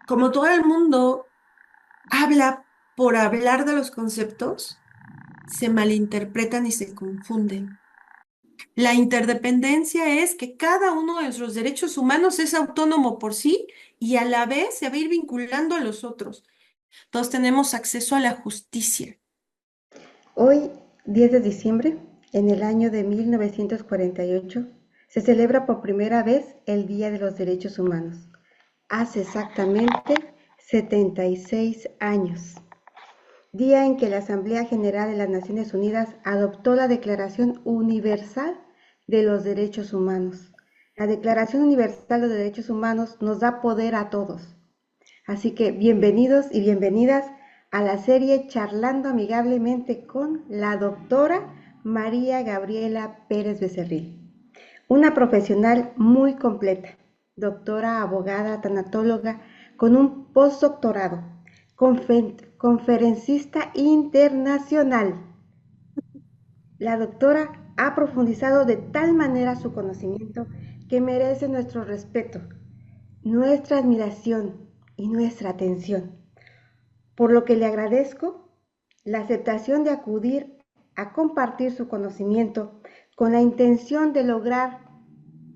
como todo el mundo habla por hablar de los conceptos, se malinterpretan y se confunden. La interdependencia es que cada uno de nuestros derechos humanos es autónomo por sí y a la vez se va a ir vinculando a los otros. Todos tenemos acceso a la justicia. Hoy, 10 de diciembre, en el año de 1948, se celebra por primera vez el Día de los Derechos Humanos. Hace exactamente 76 años, día en que la Asamblea General de las Naciones Unidas adoptó la Declaración Universal de los Derechos Humanos. La Declaración Universal de los Derechos Humanos nos da poder a todos. Así que bienvenidos y bienvenidas a la serie Charlando amigablemente con la doctora María Gabriela Pérez Becerril, una profesional muy completa, doctora, abogada, tanatóloga, con un postdoctorado, conferencista internacional. La doctora ha profundizado de tal manera su conocimiento que merece nuestro respeto, nuestra admiración y nuestra atención, por lo que le agradezco la aceptación de acudir a compartir su conocimiento con la intención de lograr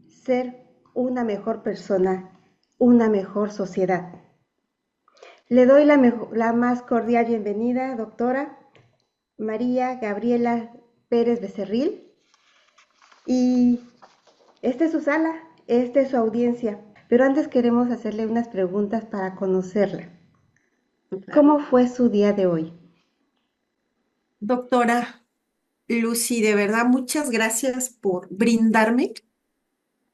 ser una mejor persona, una mejor sociedad. Le doy la más cordial bienvenida, doctora María Gabriela Pérez Becerril, y esta es su sala, esta es su audiencia, pero antes queremos hacerle unas preguntas para conocerla. Claro. ¿Cómo fue su día de hoy? Doctora Lucy, de verdad, muchas gracias por brindarme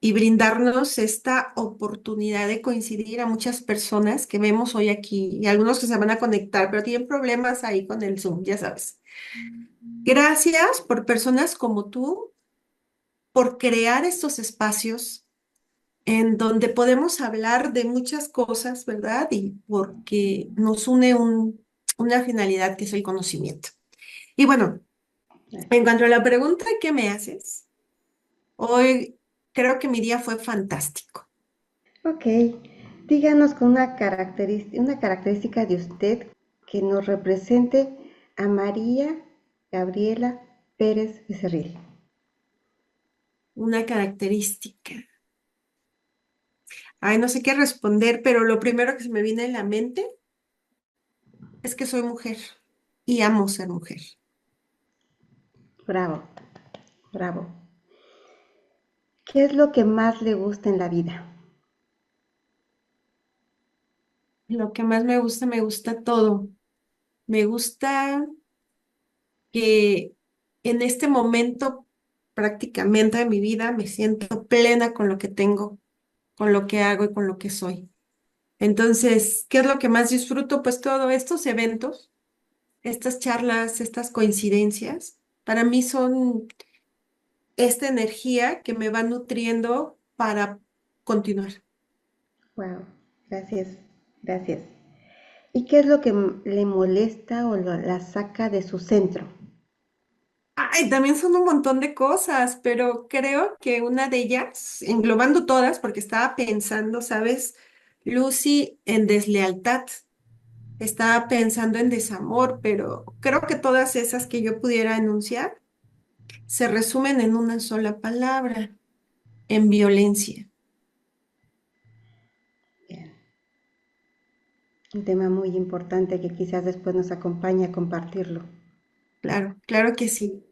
y brindarnos esta oportunidad de coincidir a muchas personas que vemos hoy aquí y algunos que se van a conectar, pero tienen problemas ahí con el Zoom, ya sabes. Gracias por personas como tú, por crear estos espacios en donde podemos hablar de muchas cosas, ¿verdad? Y porque nos une una finalidad que es el conocimiento. Y bueno, en cuanto a la pregunta que me haces, hoy creo que mi día fue fantástico. Ok, díganos con una característica de usted que nos represente a María Gabriela Pérez Becerril. Una característica. Ay, no sé qué responder, pero lo primero que se me viene en la mente es que soy mujer y amo ser mujer. Bravo, bravo. ¿Qué es lo que más le gusta en la vida? Lo que más me gusta todo. Me gusta que en este momento prácticamente de mi vida me siento plena con lo que tengo, con lo que hago y con lo que soy. Entonces, ¿qué es lo que más disfruto? Pues todos estos eventos, estas charlas, estas coincidencias, para mí son esta energía que me va nutriendo para continuar. Wow, gracias, gracias. ¿Y qué es lo que le molesta o la saca de su centro? Ay, también son un montón de cosas, pero creo que una de ellas, englobando todas, porque estaba pensando, ¿sabes, Lucy, en deslealtad? Estaba pensando en desamor, pero creo que todas esas que yo pudiera enunciar se resumen en una sola palabra, en violencia. Bien, un tema muy importante que quizás después nos acompañe a compartirlo. Claro, claro que sí.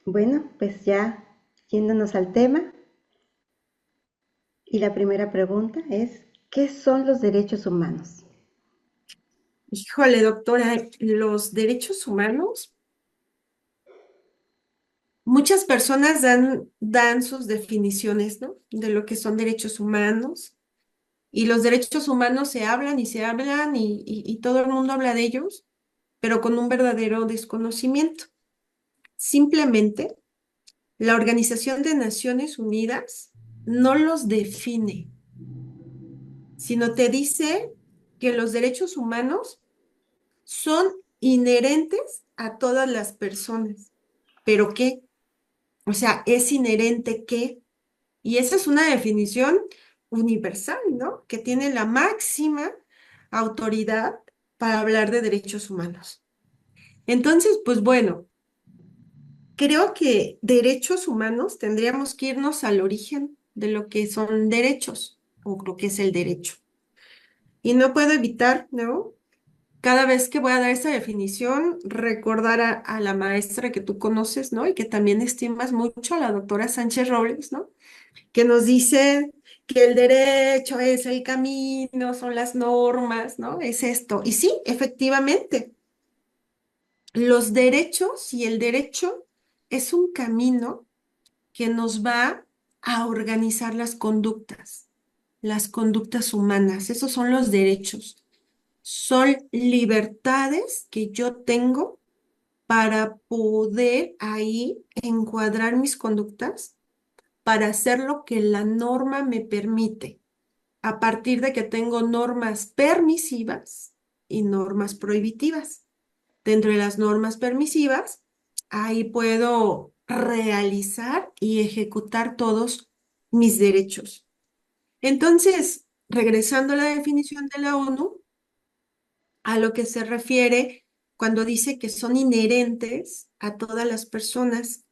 Bueno, pues ya yéndonos al tema, y la primera pregunta es, ¿qué son los derechos humanos? Híjole, doctora, los derechos humanos, muchas personas dan sus definiciones, ¿no? De lo que son derechos humanos. Y los derechos humanos se hablan y se hablan y todo el mundo habla de ellos, pero con un verdadero desconocimiento. Simplemente, la Organización de Naciones Unidas no los define, sino te dice que los derechos humanos son inherentes a todas las personas. ¿Pero qué? O sea, ¿es inherente qué? Y esa es una definición universal, ¿no? Que tiene la máxima autoridad para hablar de derechos humanos. Entonces, pues bueno, creo que derechos humanos tendríamos que irnos al origen de lo que son derechos o lo que es el derecho. Y no puedo evitar, ¿no? Cada vez que voy a dar esa definición, recordar a la maestra que tú conoces, ¿no? Y que también estimas mucho, a la doctora Sánchez Robles, ¿no? Que nos dice que el derecho es el camino, son las normas, ¿no? Es esto. Y sí, efectivamente, los derechos y el derecho es un camino que nos va a organizar las conductas humanas. Esos son los derechos. Son libertades que yo tengo para poder ahí encuadrar mis conductas, para hacer lo que la norma me permite, a partir de que tengo normas permisivas y normas prohibitivas. Dentro de las normas permisivas, ahí puedo realizar y ejecutar todos mis derechos. Entonces, regresando a la definición de la ONU, a lo que se refiere cuando dice que son inherentes a todas las personas,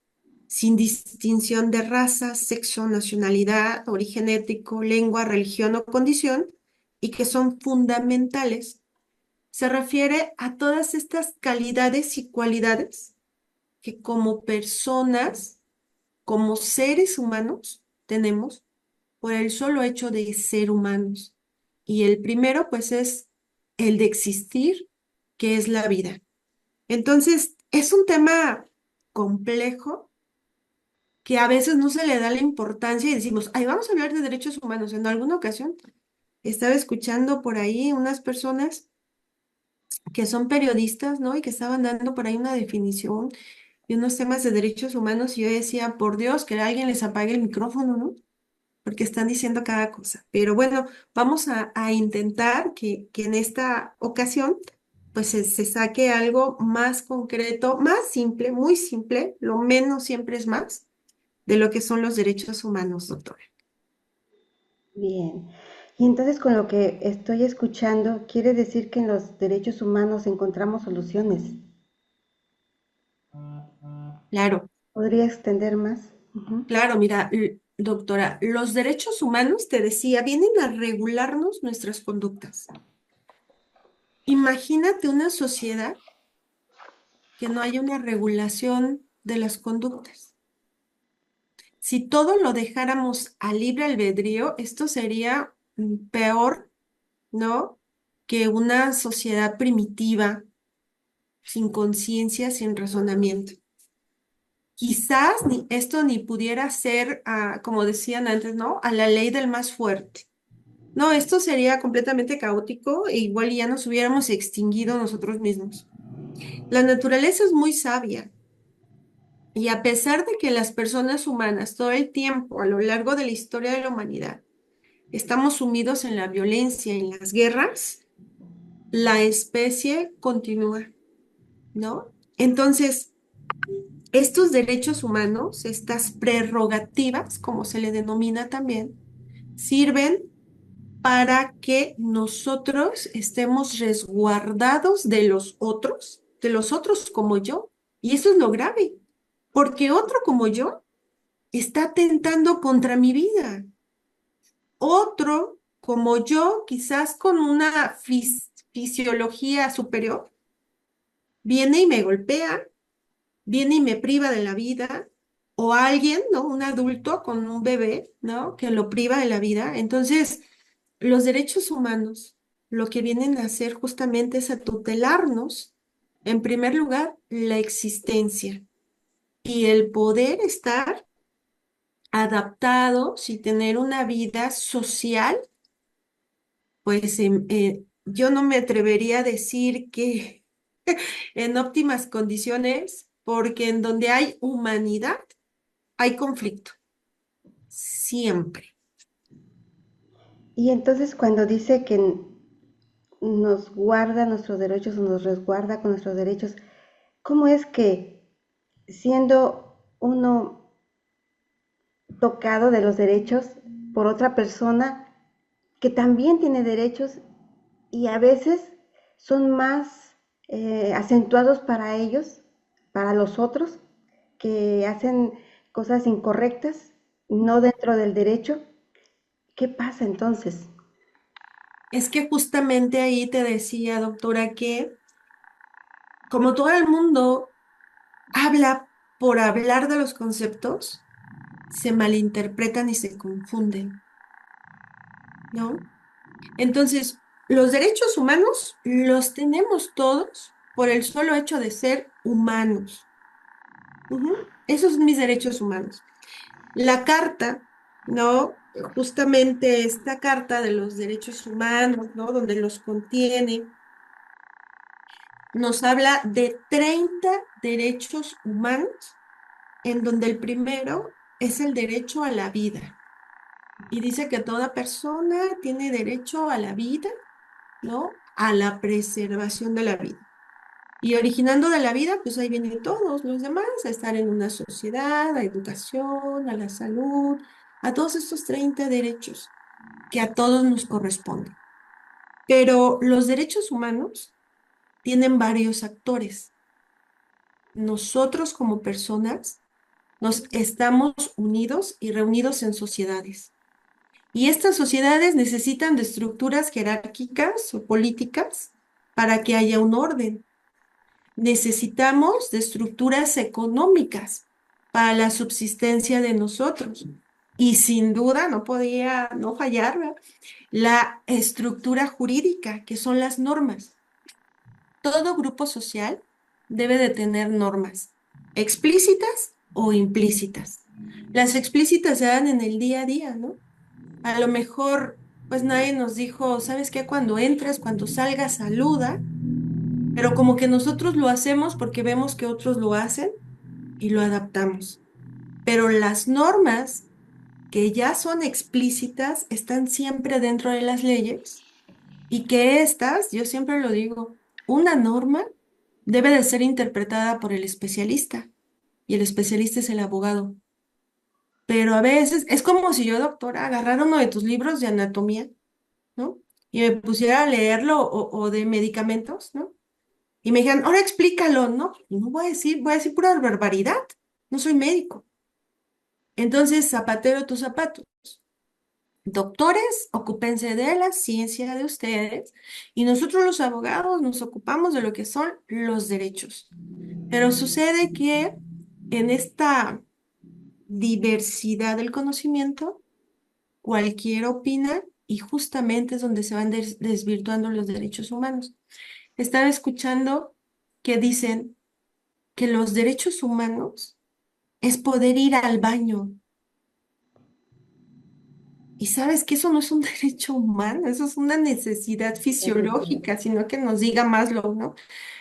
sin distinción de raza, sexo, nacionalidad, origen étnico, lengua, religión o condición, y que son fundamentales. Se refiere a todas estas calidades y cualidades que como personas, como seres humanos, tenemos por el solo hecho de ser humanos. Y el primero, pues, es el de existir, que es la vida. Entonces, es un tema complejo que a veces no se le da la importancia y decimos, ay, vamos a hablar de derechos humanos. En alguna ocasión estaba escuchando por ahí unas personas que son periodistas, ¿no? Y que estaban dando por ahí una definición y unos temas de derechos humanos y yo decía, por Dios, que alguien les apague el micrófono, ¿no? Porque están diciendo cada cosa. Pero bueno, vamos a intentar que en esta ocasión pues se saque algo más concreto, más simple, muy simple, lo menos siempre es más, de lo que son los derechos humanos, doctora. Bien. Y entonces con lo que estoy escuchando, quiere decir que en los derechos humanos encontramos soluciones. Claro, ¿Podría extender más? Ujú. claro, mira, doctora, los derechos humanos, te decía, vienen a regularnos nuestras conductas. Imagínate una sociedad que no haya una regulación de las conductas. Si todo lo dejáramos a libre albedrío, esto sería peor, ¿no? Que una sociedad primitiva, sin conciencia, sin razonamiento. Quizás esto ni pudiera ser, como decían antes, ¿no? A la ley del más fuerte. No, esto sería completamente caótico e igual ya nos hubiéramos extinguido nosotros mismos. La naturaleza es muy sabia. Y a pesar de que las personas humanas todo el tiempo, a lo largo de la historia de la humanidad, estamos sumidos en la violencia, en las guerras, la especie continúa, ¿no? Entonces, estos derechos humanos, estas prerrogativas, como se le denomina también, sirven para que nosotros estemos resguardados de los otros como yo. Y eso es lo grave, porque otro como yo está atentando contra mi vida. Otro, como yo, quizás con una fisiología superior, viene y me golpea, viene y me priva de la vida, o alguien, ¿no? Un adulto con un bebé, ¿no? Que lo priva de la vida. Entonces, los derechos humanos lo que vienen a hacer justamente es a tutelarnos, en primer lugar, la existencia y el poder estar adaptados y tener una vida social, pues yo no me atrevería a decir que en óptimas condiciones, porque en donde hay humanidad, hay conflicto, siempre. Y entonces cuando dice que nos guarda nuestros derechos o nos resguarda con nuestros derechos, ¿cómo es que siendo uno tocado de los derechos por otra persona, que también tiene derechos y a veces son más acentuados para ellos, para los otros, que hacen cosas incorrectas, no dentro del derecho. ¿Qué pasa entonces? Es que justamente ahí te decía, doctora, que como todo el mundo habla por hablar de los conceptos, se malinterpretan y se confunden, ¿no? Entonces, los derechos humanos los tenemos todos por el solo hecho de ser humanos. Ujú. Esos son mis derechos humanos. La carta, ¿no? Justamente esta carta de los derechos humanos, ¿no? Donde los contiene, nos habla de 30 derechos humanos, en donde el primero es el derecho a la vida. Y dice que toda persona tiene derecho a la vida, ¿no? A la preservación de la vida. Y originando de la vida, pues ahí vienen todos los demás, a estar en una sociedad, a educación, a la salud, a todos estos 30 derechos que a todos nos corresponden. Pero los derechos humanos tienen varios actores. Nosotros como personas nos estamos unidos y reunidos en sociedades. Y estas sociedades necesitan de estructuras jerárquicas o políticas para que haya un orden. Necesitamos de estructuras económicas para la subsistencia de nosotros. Y sin duda no podía no fallar, ¿verdad? La estructura jurídica, que son las normas. Todo grupo social debe de tener normas explícitas o implícitas. Las explícitas se dan en el día a día, ¿no? A lo mejor, pues nadie nos dijo, ¿sabes qué? Cuando entres, cuando salgas, saluda, pero como que nosotros lo hacemos porque vemos que otros lo hacen y lo adaptamos. Pero las normas que ya son explícitas están siempre dentro de las leyes y que estas, yo siempre lo digo, una norma debe de ser interpretada por el especialista y el especialista es el abogado. Pero a veces es como si yo, doctora, agarrara uno de tus libros de anatomía, ¿no? Y me pusiera a leerlo o de medicamentos, ¿no? Y me dijeran, ahora explícalo, ¿no? Y no voy a decir pura barbaridad. No soy médico. Entonces, zapatero tus zapatos. Doctores, ocúpense de la ciencia de ustedes y nosotros los abogados nos ocupamos de lo que son los derechos. Pero sucede que en esta diversidad del conocimiento, cualquiera opina y justamente es donde se van desvirtuando los derechos humanos. Estaba escuchando que dicen que los derechos humanos es poder ir al baño. Y sabes que eso no es un derecho humano, eso es una necesidad fisiológica, sino que nos diga Maslow, ¿no?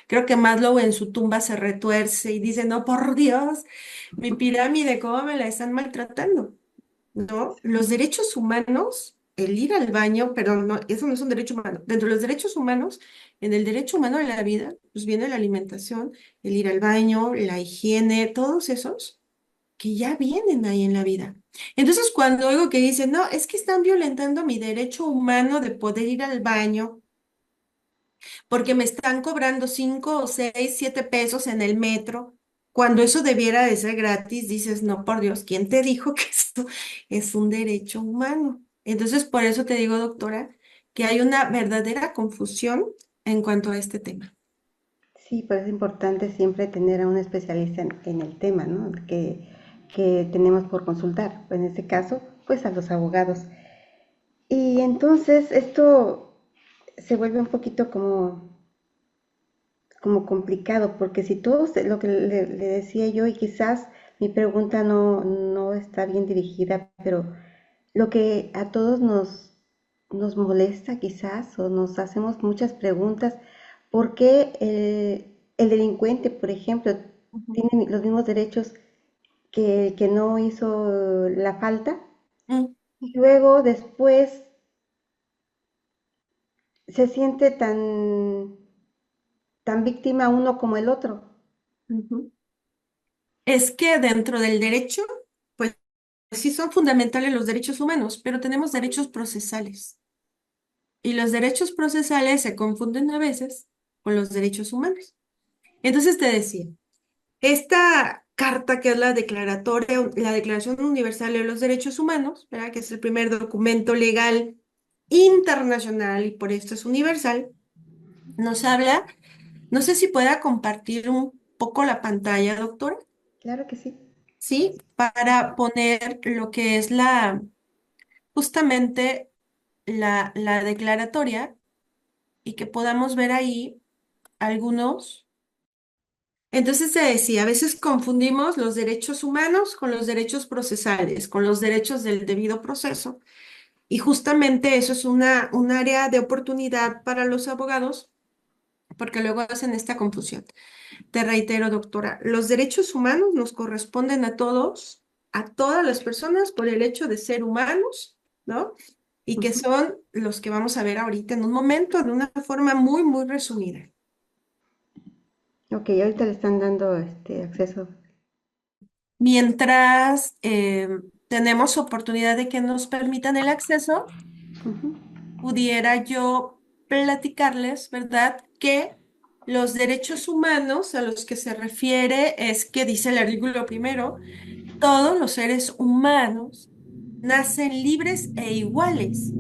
Creo que Maslow en su tumba se retuerce y dice, no, por Dios, mi pirámide, ¿cómo me la están maltratando? ¿No? Los derechos humanos, el ir al baño, pero no, eso no es un derecho humano. Dentro de los derechos humanos, en el derecho humano de la vida, pues viene la alimentación, el ir al baño, la higiene, todos esos que ya vienen ahí en la vida. Entonces, cuando oigo que dicen, no, es que están violentando mi derecho humano de poder ir al baño porque me están cobrando 5 o 6, 7 pesos en el metro, cuando eso debiera de ser gratis, dices, no, por Dios, ¿quién te dijo que esto es un derecho humano? Entonces, por eso te digo, doctora, que hay una verdadera confusión en cuanto a este tema. Sí, pues es importante siempre tener a un especialista en el tema, ¿no? Que tenemos por consultar. En este caso, pues a los abogados. Y entonces esto se vuelve un poquito como complicado, porque si todos, lo que le decía yo, y quizás mi pregunta no está bien dirigida, pero lo que a todos nos molesta quizás, o nos hacemos muchas preguntas, ¿por qué el delincuente, por ejemplo, Ujú. tiene los mismos derechos que el que no hizo la falta? Mm, Y luego después se siente tan víctima uno como el otro. ujú. Es que dentro del derecho, pues sí son fundamentales los derechos humanos, pero tenemos derechos procesales. Y los derechos procesales se confunden a veces con los derechos humanos. Entonces te decía, esta carta que es la Declaración Universal de los Derechos Humanos, ¿verdad? Que es el primer documento legal internacional y por esto es universal, nos habla, no sé si pueda compartir un poco la pantalla, doctora, Claro que sí. ¿sí? Para poner lo que es justamente la declaratoria y que podamos ver ahí algunos. Entonces se decía, a veces confundimos los derechos humanos con los derechos procesales, con los derechos del debido proceso. Y justamente eso es un área de oportunidad para los abogados, porque luego hacen esta confusión. Te reitero, doctora, los derechos humanos nos corresponden a todos, a todas las personas por el hecho de ser humanos, ¿no? Y que Ujú. son los que vamos a ver ahorita en un momento de una forma muy, muy resumida. Ok, ahorita le están dando acceso. Mientras tenemos oportunidad de que nos permitan el acceso, Ujú, pudiera yo platicarles, ¿verdad? Que los derechos humanos a los que se refiere es que dice el artículo primero, todos los seres humanos nacen libres e iguales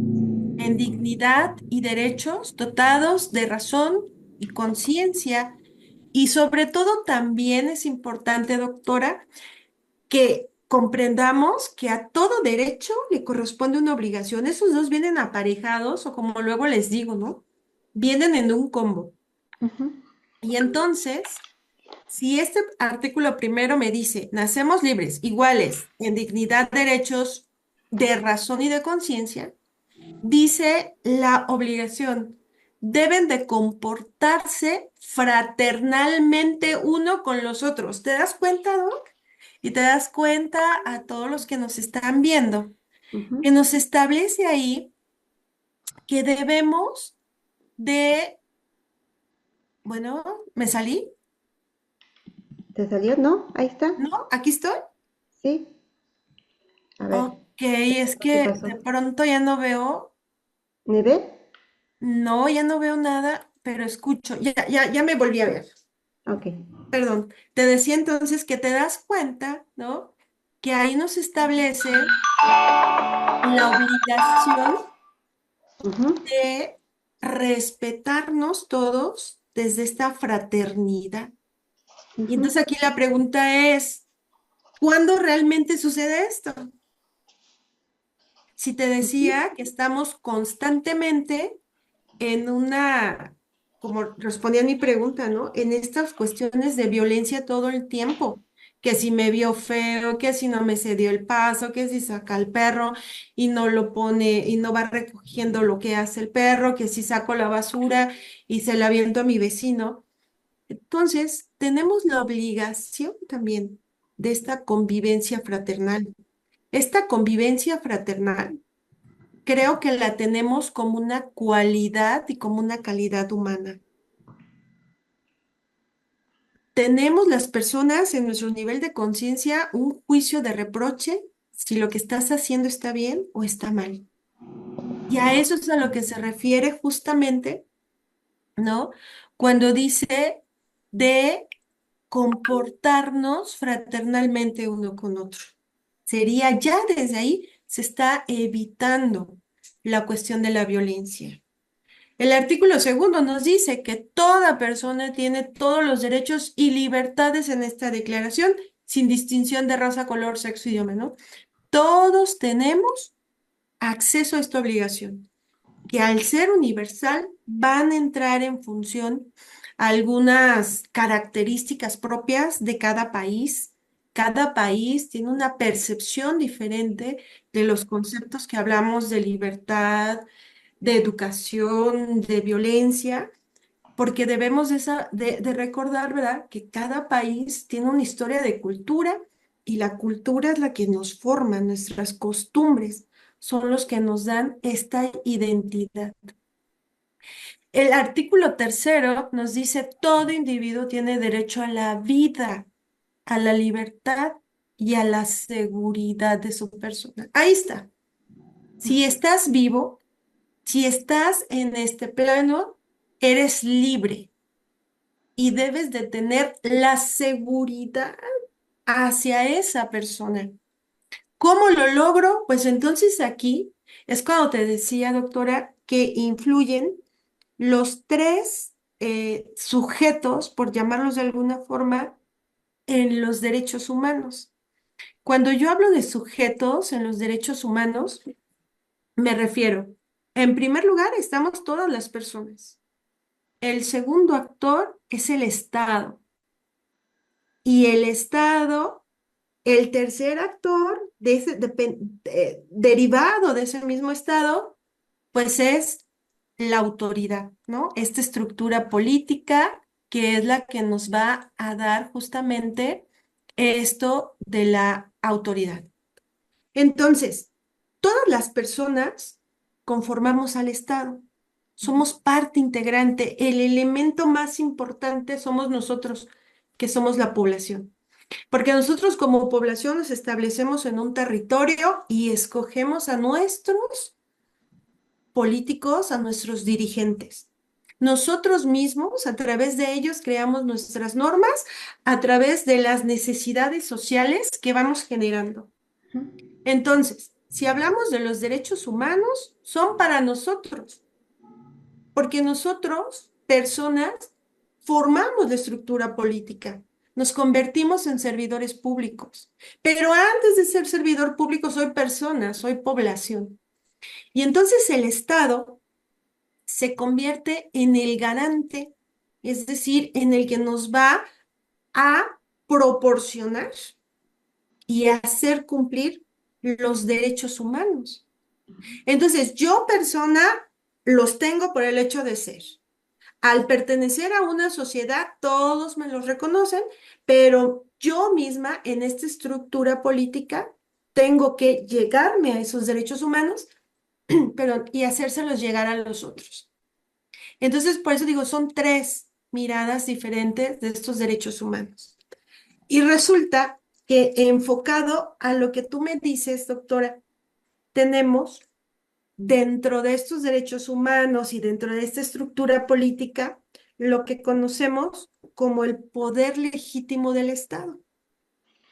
en dignidad y derechos, dotados de razón y conciencia. Y sobre todo también es importante, doctora, que comprendamos que a todo derecho le corresponde una obligación. Esos dos vienen aparejados o como luego les digo, ¿no? Vienen en un combo. ujú. Y entonces, si este artículo primero me dice, nacemos libres, iguales, en dignidad, derechos de razón y de conciencia, dice la obligación, deben de comportarse fraternalmente uno con los otros. ¿Te das cuenta, Doc? Y te das cuenta a todos los que nos están viendo, Ujú. que nos establece ahí que debemos de, bueno, ¿me salí? ¿Te salió? ¿No? Ahí está. ¿No? ¿Aquí estoy? Sí. A ver, Ok, es ¿qué que pasó? de pronto ya no veo, ¿Me ve? no, ya no veo nada, pero escucho, ya me volví a ver. Ok. Perdón, te decía entonces que te das cuenta, ¿no? Que ahí nos establece la obligación Ujú, de respetarnos todos desde esta fraternidad. Y ujú, entonces aquí la pregunta es, ¿cuándo realmente sucede esto? Si te ujú. decía que estamos constantemente en como respondía a mi pregunta, ¿no? En estas cuestiones de violencia todo el tiempo, que si me vio feo, que si no me cedió el paso, que si saca el perro y no lo pone y no va recogiendo lo que hace el perro, que si saco la basura y se la aviento a mi vecino. Entonces, tenemos la obligación también de esta convivencia fraternal. Esta convivencia fraternal creo que la tenemos como una cualidad y como una calidad humana. Tenemos las personas en nuestro nivel de conciencia un juicio de reproche si lo que estás haciendo está bien o está mal. Y a eso es a lo que se refiere justamente, ¿no? Cuando dice de comportarnos fraternalmente uno con otro. Sería ya desde ahí se está evitando la cuestión de la violencia. El artículo segundo nos dice que toda persona tiene todos los derechos y libertades en esta declaración, sin distinción de raza, color, sexo, idioma, ¿no? Todos tenemos acceso a esta obligación, que al ser universal van a entrar en función algunas características propias de cada país. Cada país tiene una percepción diferente de los conceptos que hablamos de libertad, de educación, de violencia, porque debemos de recordar, ¿verdad?, que cada país tiene una historia de cultura y la cultura es la que nos forma, nuestras costumbres son los que nos dan esta identidad. El artículo tercero nos dice, todo individuo tiene derecho a la vida, a la libertad y a la seguridad de su persona. Ahí está. Si estás vivo, Si estás en este plano, eres libre y debes de tener la seguridad hacia esa persona. ¿Cómo lo logro? Pues entonces aquí es cuando te decía, doctora, que influyen los tres sujetos, por llamarlos de alguna forma, en los derechos humanos. Cuando yo hablo de sujetos en los derechos humanos, me refiero, en primer lugar, estamos todas las personas. El segundo actor es el Estado. Y el Estado, el tercer actor derivado de ese mismo Estado, pues es la autoridad, ¿no? Esta estructura política que es la que nos va a dar justamente esto de la autoridad. Entonces, todas las personas conformamos al Estado. Somos parte integrante. El elemento más importante somos nosotros, que somos la población. Porque nosotros como población nos establecemos en un territorio y escogemos a nuestros políticos, a nuestros dirigentes. Nosotros mismos, a través de ellos, creamos nuestras normas a través de las necesidades sociales que vamos generando. Entonces, si hablamos de los derechos humanos, son para nosotros, porque nosotros, personas, formamos la estructura política, nos convertimos en servidores públicos. Pero antes de ser servidor público, soy persona, soy población. Y entonces el Estado se convierte en el garante, es decir, en el que nos va a proporcionar y hacer cumplir los derechos humanos. Entonces, yo persona los tengo por el hecho de ser. Al pertenecer a una sociedad, todos me los reconocen, pero yo misma en esta estructura política tengo que llegarme a esos derechos humanos, perdón, y hacérselos llegar a los otros. Entonces, por eso digo, son tres miradas diferentes de estos derechos humanos. Y resulta que enfocado a lo que tú me dices, doctora, tenemos dentro de estos derechos humanos y dentro de esta estructura política lo que conocemos como el poder legítimo del Estado,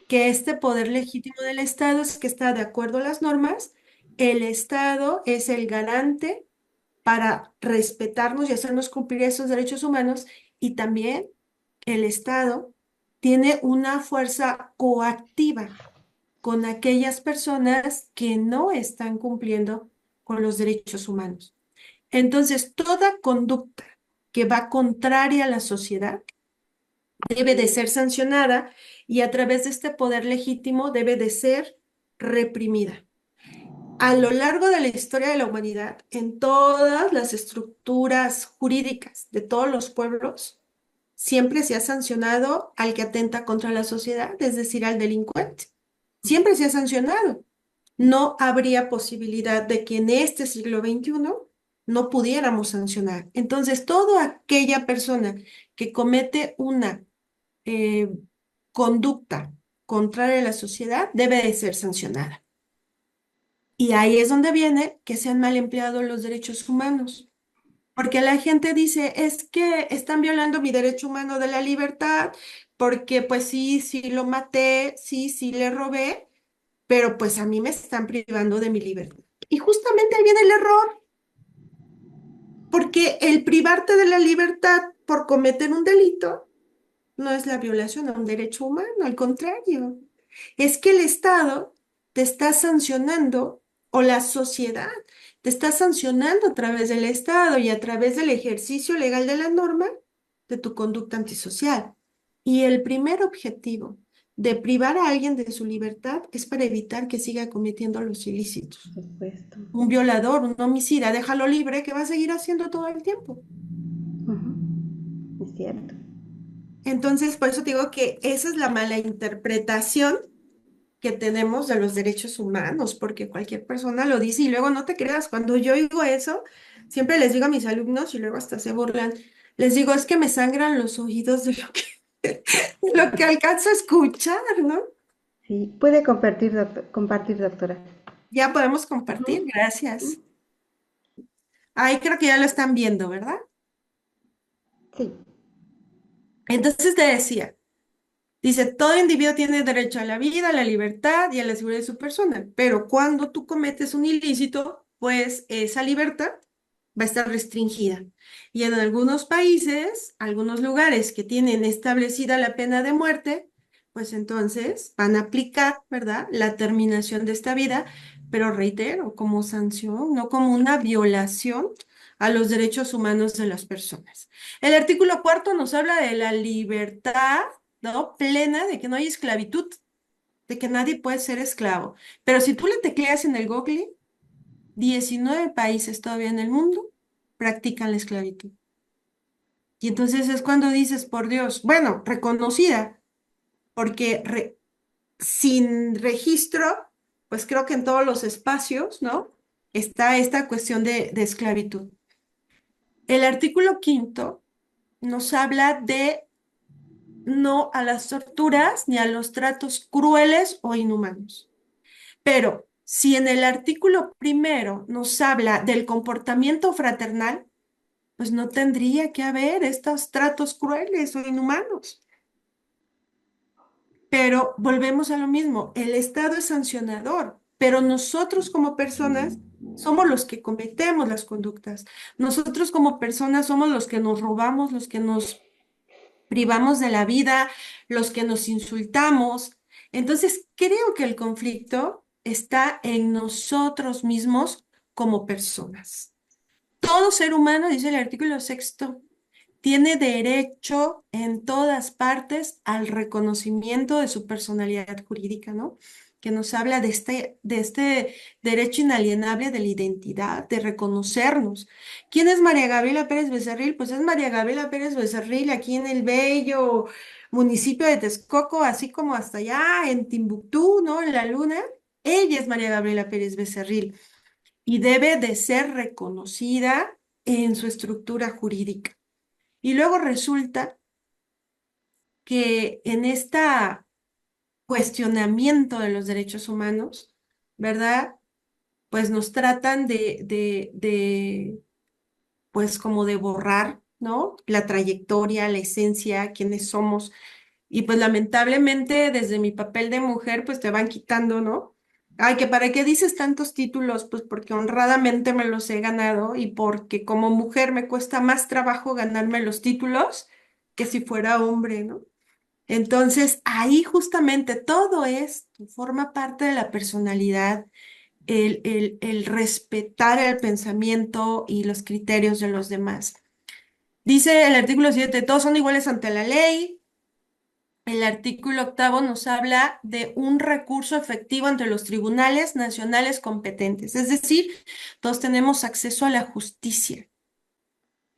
que este poder legítimo del Estado es que está de acuerdo a las normas, el Estado es el garante para respetarnos y hacernos cumplir esos derechos humanos y también el Estado tiene una fuerza coactiva con aquellas personas que no están cumpliendo con los derechos humanos. Entonces, toda conducta que va contraria a la sociedad debe de ser sancionada y a través de este poder legítimo debe de ser reprimida. A lo largo de la historia de la humanidad, en todas las estructuras jurídicas de todos los pueblos, siempre se ha sancionado al que atenta contra la sociedad, es decir, al delincuente. Siempre se ha sancionado. No habría posibilidad de que en este siglo XXI no pudiéramos sancionar. Entonces, toda aquella persona que comete una eh, conducta contraria a la sociedad debe de ser sancionada. Y ahí es donde viene que se han mal empleado los derechos humanos. Porque la gente dice, es que están violando mi derecho humano de la libertad, porque pues sí, sí lo maté, sí, sí le robé, pero pues a mí me están privando de mi libertad. Y justamente ahí viene el error, porque el privarte de la libertad por cometer un delito no es la violación a un derecho humano, al contrario, es que el Estado te está sancionando o la sociedad te está sancionando a través del Estado y a través del ejercicio legal de la norma de tu conducta antisocial. Y el primer objetivo de privar a alguien de su libertad es para evitar que siga cometiendo los ilícitos. Por supuesto. Un violador, un homicida, déjalo libre que va a seguir haciendo todo el tiempo. Ujú. Es cierto. Entonces, por eso digo que esa es la mala interpretación que tenemos de los derechos humanos, porque cualquier persona lo dice y luego no te creas, cuando yo digo eso, siempre les digo a mis alumnos y luego hasta se burlan, les digo, es que me sangran los oídos de lo que alcanzo a escuchar, ¿no? Sí, puede compartir, doctora. Ya podemos compartir, Ujú. gracias. Ahí creo que ya lo están viendo, ¿verdad? Sí, Entonces te decía, dice, todo individuo tiene derecho a la vida, a la libertad y a la seguridad de su persona, pero cuando tú cometes un ilícito, pues esa libertad va a estar restringida. Y en algunos países, algunos lugares que tienen establecida la pena de muerte, pues entonces van a aplicar, ¿verdad?, la terminación de esta vida, pero reitero, como sanción, no como una violación a los derechos humanos de las personas. El artículo cuarto nos habla de la libertad, ¿no?, plena, de que no hay esclavitud, de que nadie puede ser esclavo. Pero si tú le tecleas en el Google, 19 países todavía en el mundo practican la esclavitud. Y entonces es cuando dices, por Dios, bueno, reconocida, porque sin registro, pues creo que en todos los espacios, ¿no? Está esta cuestión de esclavitud. El artículo quinto nos habla de no a las torturas ni a los tratos crueles o inhumanos. Pero si en el artículo primero nos habla del comportamiento fraternal, pues no tendría que haber estos tratos crueles o inhumanos. Pero volvemos a lo mismo, el Estado es sancionador, pero nosotros como personas somos los que cometemos las conductas. Nosotros como personas somos los que nos robamos, los que nos privamos de la vida, los que nos insultamos. Entonces, creo que el conflicto está en nosotros mismos como personas. Todo ser humano, dice el artículo sexto, tiene derecho en todas partes al reconocimiento de su personalidad jurídica, ¿no? Que nos habla de este derecho inalienable de la identidad, de reconocernos. ¿Quién es María Gabriela Pérez Becerril? Pues es María Gabriela Pérez Becerril aquí en el bello municipio de Texcoco, así como hasta allá en Timbuktu, ¿no? En la luna. Ella es María Gabriela Pérez Becerril y debe de ser reconocida en su estructura jurídica. Y luego resulta que en este cuestionamiento de los derechos humanos, ¿verdad? Pues nos tratan pues como de borrar, ¿no? La trayectoria, la esencia, quiénes somos. Y pues lamentablemente desde mi papel de mujer, pues te van quitando, ¿no? Ay, que para qué dices tantos títulos, pues porque honradamente me los he ganado y porque como mujer me cuesta más trabajo ganarme los títulos que si fuera hombre, ¿no? Entonces, ahí justamente todo esto forma parte de la personalidad, el respetar el pensamiento y los criterios de los demás. Dice el artículo 7, todos son iguales ante la ley. El artículo octavo nos habla de un recurso efectivo entre los tribunales nacionales competentes, es decir, todos tenemos acceso a la justicia.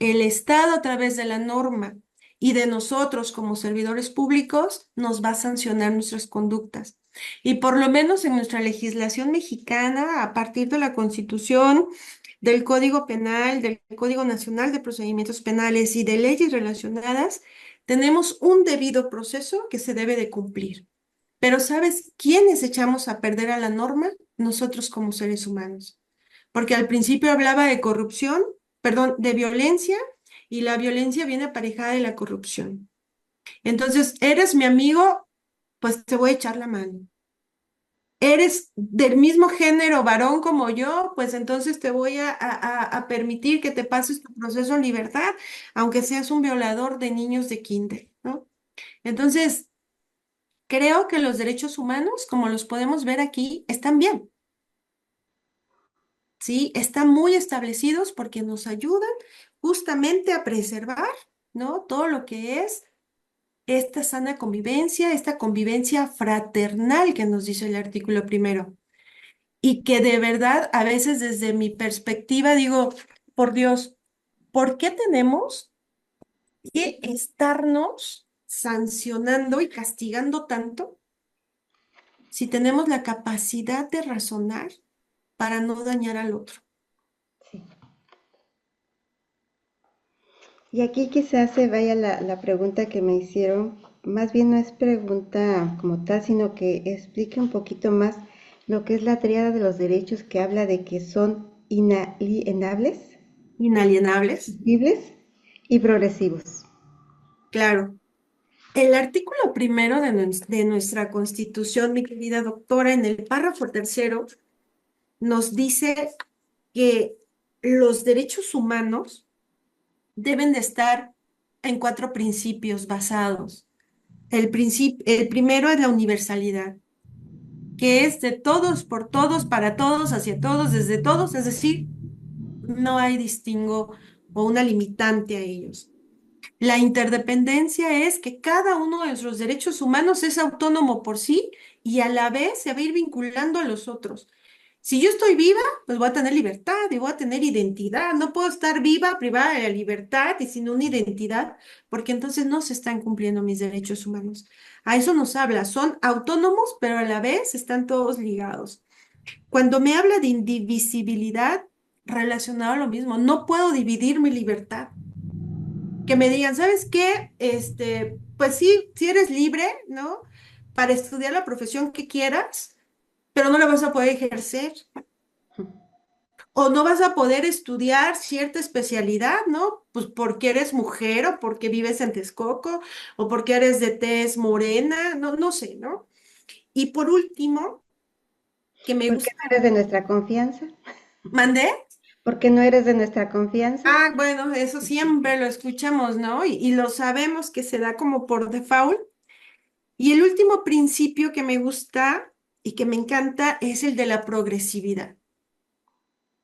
El Estado, a través de la norma y de nosotros como servidores públicos, nos va a sancionar nuestras conductas. Y por lo menos en nuestra legislación mexicana, a partir de la Constitución, del Código Penal, del Código Nacional de Procedimientos Penales y de leyes relacionadas, tenemos un debido proceso que se debe de cumplir. Pero ¿sabes quiénes echamos a perder a la norma? Nosotros como seres humanos. Porque al principio hablaba de corrupción, perdón, de violencia, y la violencia viene aparejada de la corrupción. Entonces, eres mi amigo, pues te voy a echar la mano. Eres del mismo género varón como yo, pues entonces te voy a permitir que te pases tu proceso en libertad, aunque seas un violador de niños de kinder, ¿no? Entonces, creo que los derechos humanos, como los podemos ver aquí, están bien. ¿Sí? Están muy establecidos porque nos ayudan justamente a preservar, ¿no? Todo lo que es esta sana convivencia, esta convivencia fraternal que nos dice el artículo primero. Y que de verdad, a veces desde mi perspectiva digo, por Dios, ¿por qué tenemos que estarnos sancionando y castigando tanto si tenemos la capacidad de razonar para no dañar al otro? sí. Y aquí quizás se vaya la pregunta que me hicieron, más bien no es pregunta como tal, sino que explique un poquito más lo que es la tríada de los derechos que habla de que son inalienables. inalienables, visibles y progresivos. claro. El artículo primero de nuestra Constitución, mi querida doctora, en el párrafo tercero, nos dice que los derechos humanos deben de estar en cuatro principios basados. El primero es la universalidad, que es de todos, por todos, para todos, hacia todos, desde todos, es decir, no hay distingo o una limitante a ellos. La interdependencia es que cada uno de nuestros derechos humanos es autónomo por sí y a la vez se va a ir vinculando a los otros. Si yo estoy viva, pues voy a tener libertad y voy a tener identidad. No puedo estar viva, privada de la libertad y sin una identidad, porque entonces no se están cumpliendo mis derechos humanos. A eso nos habla. Son autónomos, pero a la vez están todos ligados. Cuando me habla de indivisibilidad, relacionado a lo mismo, no puedo dividir mi libertad. Que me digan, ¿sabes qué? Pues sí, si eres libre, ¿no? Para estudiar la profesión que quieras, pero no la vas a poder ejercer. O no vas a poder estudiar cierta especialidad, ¿no? Pues porque eres mujer o porque vives en Texcoco o porque eres de tez morena, no, no sé, ¿no? Y por último, que me ¿Por qué gusta, no eres de nuestra confianza? ¿mandé? ¿Por qué no eres de nuestra confianza? Ah, bueno, eso siempre lo escuchamos, ¿no? Y lo sabemos que se da como por default. Y el último principio que me gusta y que me encanta es el de la progresividad,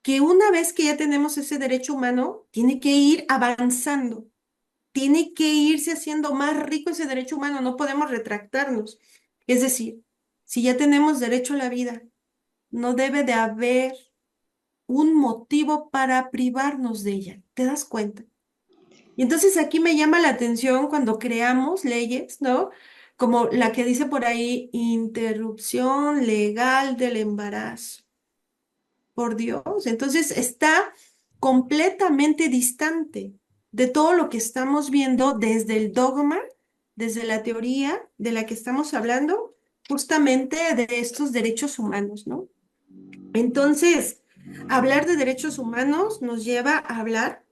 que una vez que ya tenemos ese derecho humano, tiene que ir avanzando, tiene que irse haciendo más rico ese derecho humano, no podemos retractarnos. Es decir, si ya tenemos derecho a la vida, no debe de haber un motivo para privarnos de ella. ¿Te das cuenta? Y entonces aquí me llama la atención cuando creamos leyes, ¿no? Como la que dice por ahí, interrupción legal del embarazo. Por Dios, entonces está completamente distante de todo lo que estamos viendo desde el dogma, desde la teoría de la que estamos hablando, justamente de estos derechos humanos, ¿no? Entonces, hablar de derechos humanos nos lleva a hablar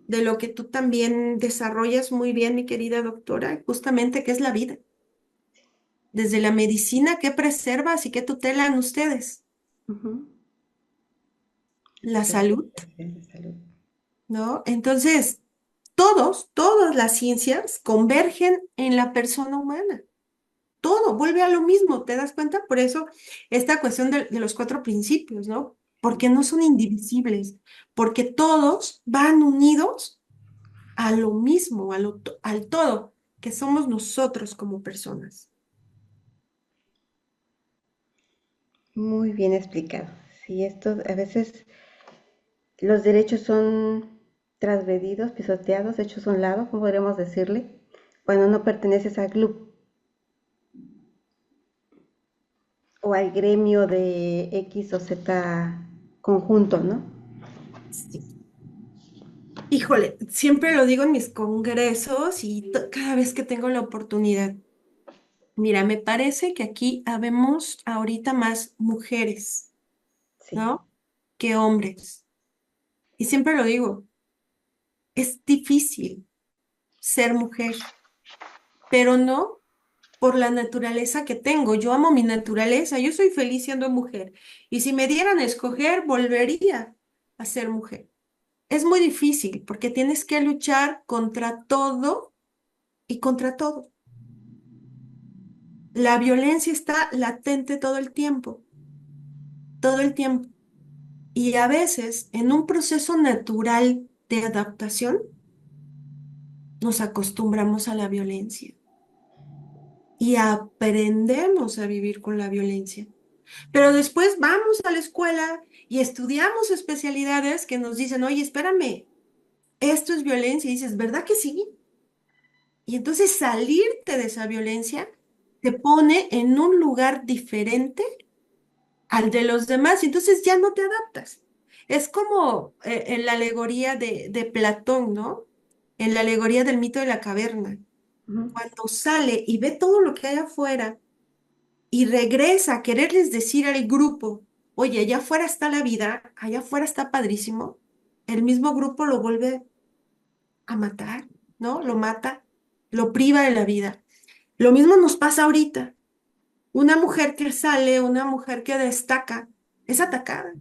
de lo que tú también desarrollas muy bien, mi querida doctora, justamente que es la vida. Desde la medicina, ¿qué preservas y qué tutelan ustedes? Ujú. La Los salud, de salud. ¿no? Entonces, todas las ciencias convergen en la persona humana. Todo vuelve a lo mismo, ¿te das cuenta? Por eso esta cuestión de los cuatro principios, ¿no? Porque no son indivisibles, porque todos van unidos a lo mismo, al todo, que somos nosotros como personas. Muy bien explicado. Sí, esto a veces los derechos son transgredidos, pisoteados, hechos a un lado, como podríamos decirle, cuando no perteneces al club o al gremio de X o Z conjunto, ¿no? Sí. Híjole, siempre lo digo en mis congresos y cada vez que tengo la oportunidad. Mira, me parece que aquí habemos ahorita más mujeres, Sí. ¿no? Que hombres. Y siempre lo digo, es difícil ser mujer, pero no por la naturaleza que tengo. Yo amo mi naturaleza, yo soy feliz siendo mujer. Y si me dieran a escoger, volvería a ser mujer. Es muy difícil porque tienes que luchar contra todo y contra todo. La violencia está latente todo el tiempo, todo el tiempo. Y a veces, en un proceso natural de adaptación, nos acostumbramos a la violencia y aprendemos a vivir con la violencia. Pero después vamos a la escuela y estudiamos especialidades que nos dicen, oye, espérame, esto es violencia. Y dices, ¿verdad que sí? Y entonces salirte de esa violencia te pone en un lugar diferente al de los demás, y entonces ya no te adaptas. Es como en la alegoría de Platón, ¿no? En la alegoría del mito de la caverna. Ujú. Cuando sale y ve todo lo que hay afuera y regresa a quererles decir al grupo, oye, allá afuera está la vida, allá afuera está padrísimo, el mismo grupo lo vuelve a matar, ¿no? Lo mata, lo priva de la vida. Lo mismo nos pasa ahorita. Una mujer que sale, una mujer que destaca, es atacada.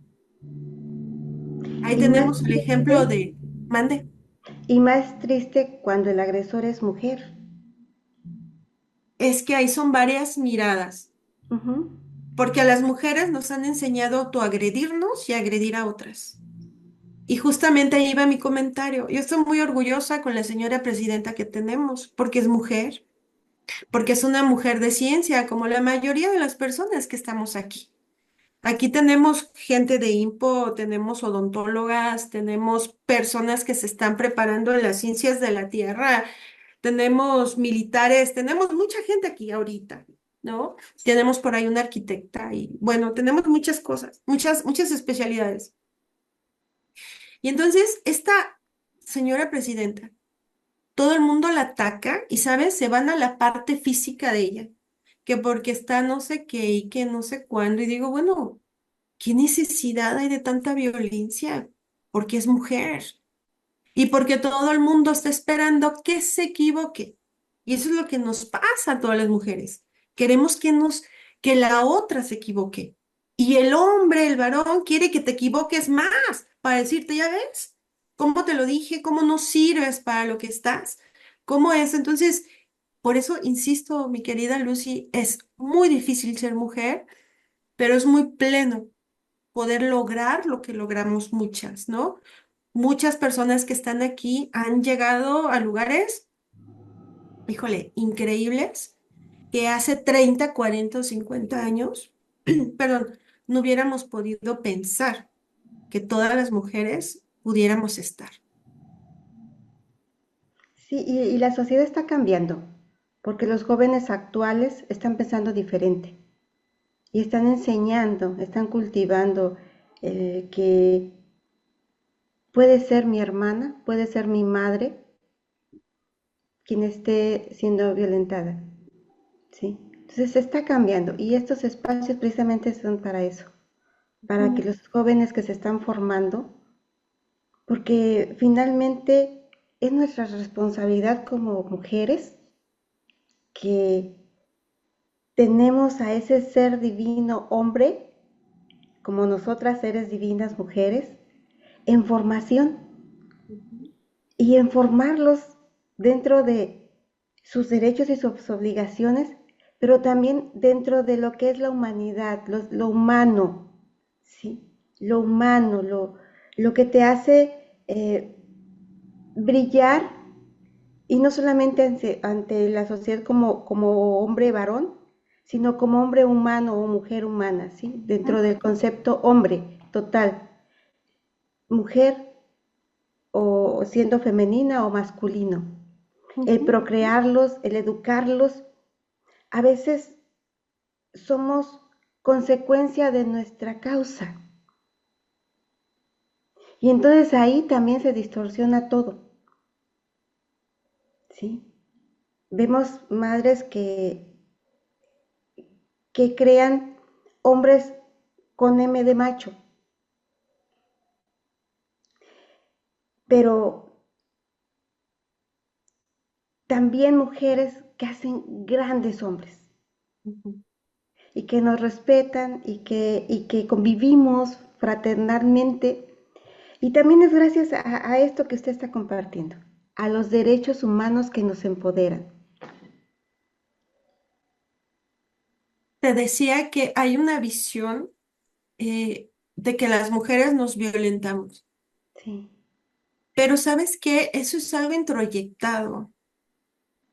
Ahí Y más tenemos el ejemplo triste, de, mande, y más triste cuando el agresor es mujer. es que ahí son varias miradas, Ujú. porque a las mujeres nos han enseñado a autoagredirnos y a agredir a otras. Y justamente ahí va mi comentario. Yo estoy muy orgullosa con la señora presidenta que tenemos, porque es mujer, porque es una mujer de ciencia, como la mayoría de las personas que estamos aquí. Aquí tenemos gente de IMPO, tenemos odontólogas, tenemos personas que se están preparando en las ciencias de la tierra, tenemos militares, tenemos mucha gente aquí ahorita, ¿no? Tenemos por ahí una arquitecta y bueno, tenemos muchas cosas, muchas especialidades. Y entonces, esta señora presidenta, todo el mundo la ataca y, ¿sabes? Se van a la parte física de ella, que porque está no sé qué y que no sé cuándo. Y digo, bueno, ¿qué necesidad hay de tanta violencia? Porque es mujer y porque todo el mundo está esperando que se equivoque. Y eso es lo que nos pasa a todas las mujeres. Queremos que la otra se equivoque. Y el hombre, el varón, quiere que te equivoques más para decirte, ya ves, cómo te lo dije, cómo no sirves para lo que estás, cómo es. Entonces, por eso insisto, mi querida Lucy, es muy difícil ser mujer, pero es muy pleno poder lograr lo que logramos muchas, ¿no? Muchas personas que están aquí han llegado a lugares, híjole, increíbles, que hace 30, 40 o 50 años, perdón, no hubiéramos podido pensar que todas las mujeres pudiéramos estar. Sí, y la sociedad está cambiando, porque los jóvenes actuales están pensando diferente y están enseñando, están cultivando que puede ser mi hermana, puede ser mi madre quien esté siendo violentada, ¿sí? Entonces se está cambiando y estos espacios precisamente son para eso, para que Ujú, los jóvenes que se están formando, porque finalmente es nuestra responsabilidad como mujeres que tenemos a ese ser divino hombre, como nosotras seres divinas mujeres, en formación ujú, y en formarlos dentro de sus derechos y sus obligaciones, pero también dentro de lo que es la humanidad, lo humano, ¿sí? Lo humano, lo que te hace brillar y no solamente ante la sociedad como hombre varón, sino como hombre humano o mujer humana, ¿sí? Dentro del concepto hombre total, mujer o siendo femenina o masculino. El ujú. procrearlos, el educarlos, a veces somos consecuencia de nuestra causa. Y entonces ahí también se distorsiona todo, ¿sí? Vemos madres que crean hombres con M de macho, pero también mujeres que hacen grandes hombres Ujú. y que nos respetan y que convivimos fraternalmente. Y también es gracias a esto que usted está compartiendo, a los derechos humanos que nos empoderan. Te decía que hay una visión de que las mujeres nos violentamos, Sí, pero ¿sabes qué? Eso es algo introyectado.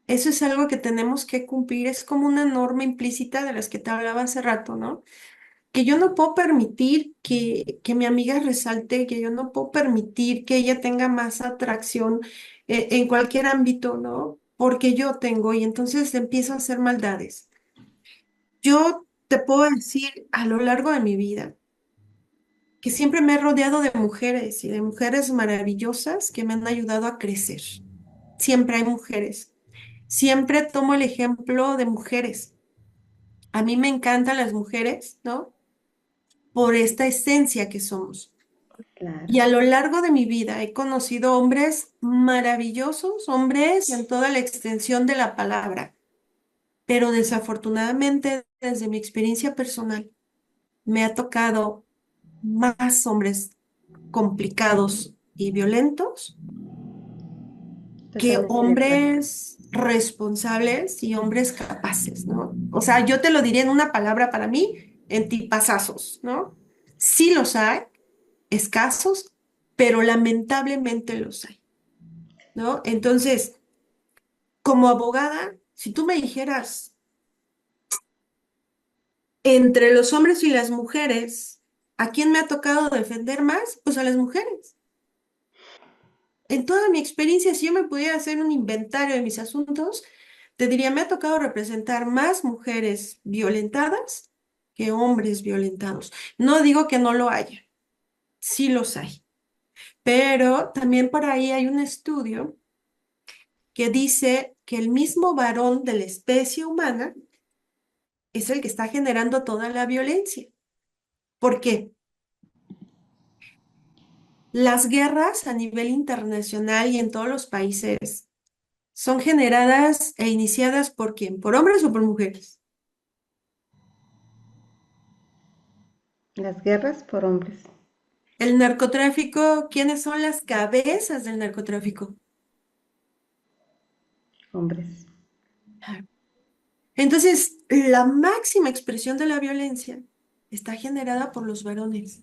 Eso es algo que tenemos que cumplir, es como una norma implícita de las que te hablaba hace rato, ¿no? Que yo no puedo permitir que mi amiga resalte, que yo no puedo permitir que ella tenga más atracción en cualquier ámbito, ¿no? Porque yo tengo y entonces empiezo a hacer maldades. Yo te puedo decir a lo largo de mi vida que siempre me he rodeado de mujeres y de mujeres maravillosas que me han ayudado a crecer. Siempre hay mujeres. Siempre tomo el ejemplo de mujeres. A mí me encantan las mujeres, ¿no? Por esta esencia que somos. claro. Y a lo largo de mi vida he conocido hombres maravillosos, hombres en toda la extensión de la palabra, pero desafortunadamente desde mi experiencia personal me ha tocado más hombres complicados y violentos que Totalmente de acuerdo. hombres responsables y hombres capaces, ¿no? O sea, yo te lo diría en una palabra para mí, en tipazazos, ¿no? Sí los hay, escasos, pero lamentablemente los hay, ¿no? Entonces, como abogada, si tú me dijeras, entre los hombres y las mujeres, ¿a quién me ha tocado defender más? Pues a las mujeres. En toda mi experiencia, si yo me pudiera hacer un inventario de mis asuntos, te diría, me ha tocado representar más mujeres violentadas que hombres violentados. No digo que no lo haya, sí los hay, pero también por ahí hay un estudio que dice que el mismo varón de la especie humana es el que está generando toda la violencia. ¿Por qué? Las guerras a nivel internacional y en todos los países son generadas e iniciadas ¿por quién? ¿Por hombres o por mujeres? Las guerras por hombres, El narcotráfico, ¿quiénes son las cabezas del narcotráfico? hombres. Claro. Entonces, la máxima expresión de la violencia está generada por los varones,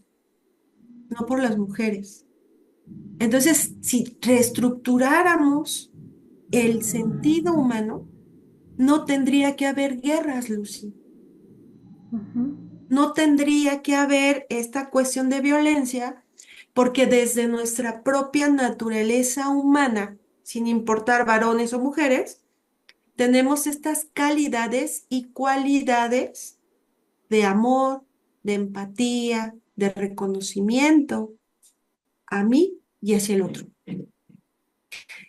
no por las mujeres. Entonces, si reestructuráramos el sentido humano, no tendría que haber guerras, Lucy. Ujú, No tendría que haber esta cuestión de violencia, porque desde nuestra propia naturaleza humana, sin importar varones o mujeres, tenemos estas calidades y cualidades de amor, de empatía, de reconocimiento a mí y hacia el otro.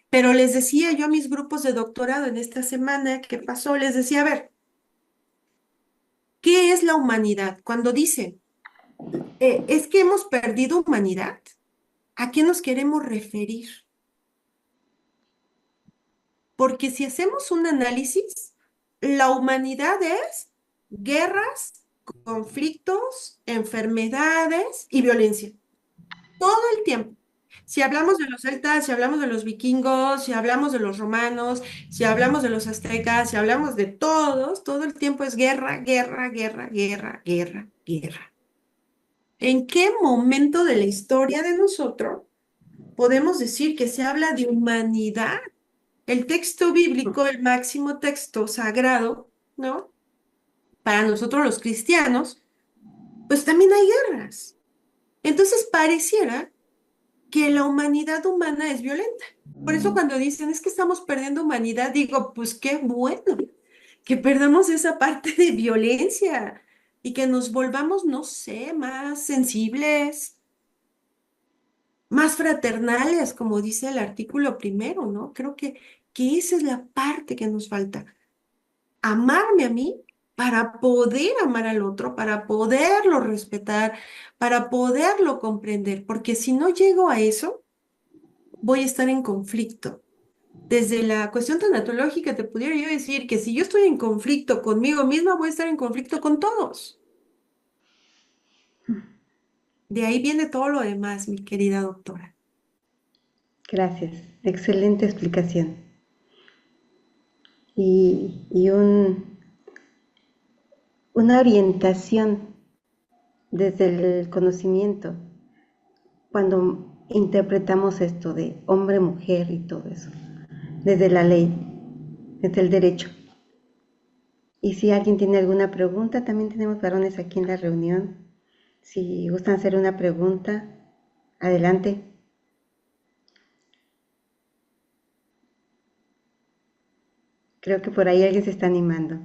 Pero les decía yo a mis grupos de doctorado en esta semana que pasó, les decía, a ver, ¿qué es la humanidad? Cuando dicen, es que hemos perdido humanidad, ¿a qué nos queremos referir? Porque si hacemos un análisis, la humanidad es guerras, conflictos, enfermedades y violencia. Todo el tiempo. Si hablamos de los celtas, si hablamos de los vikingos, si hablamos de los romanos, si hablamos de los aztecas, si hablamos de todos, todo el tiempo es guerra, guerra, guerra, guerra, guerra, guerra. ¿En qué momento de la historia de nosotros podemos decir que se habla de humanidad? El texto bíblico, el máximo texto sagrado, ¿no? Para nosotros los cristianos, pues también hay guerras. Entonces pareciera que la humanidad humana es violenta. Por eso cuando dicen es que estamos perdiendo humanidad, digo, pues qué bueno que perdamos esa parte de violencia y que nos volvamos, no sé, más sensibles, más fraternales, como dice el artículo primero, ¿no? Creo que esa es la parte que nos falta. Amarme a mí para poder amar al otro, para poderlo respetar, para poderlo comprender, porque si no llego a eso, voy a estar en conflicto. Desde la cuestión tanatológica te pudiera yo decir que si yo estoy en conflicto conmigo misma, voy a estar en conflicto con todos. De ahí viene todo lo demás, mi querida doctora. gracias. Excelente explicación. Y una orientación desde el conocimiento cuando interpretamos esto de hombre, mujer y todo eso, desde la ley, desde el derecho. Y si alguien tiene alguna pregunta, también tenemos varones aquí en la reunión. Si gustan hacer una pregunta, adelante. Creo que por ahí alguien se está animando.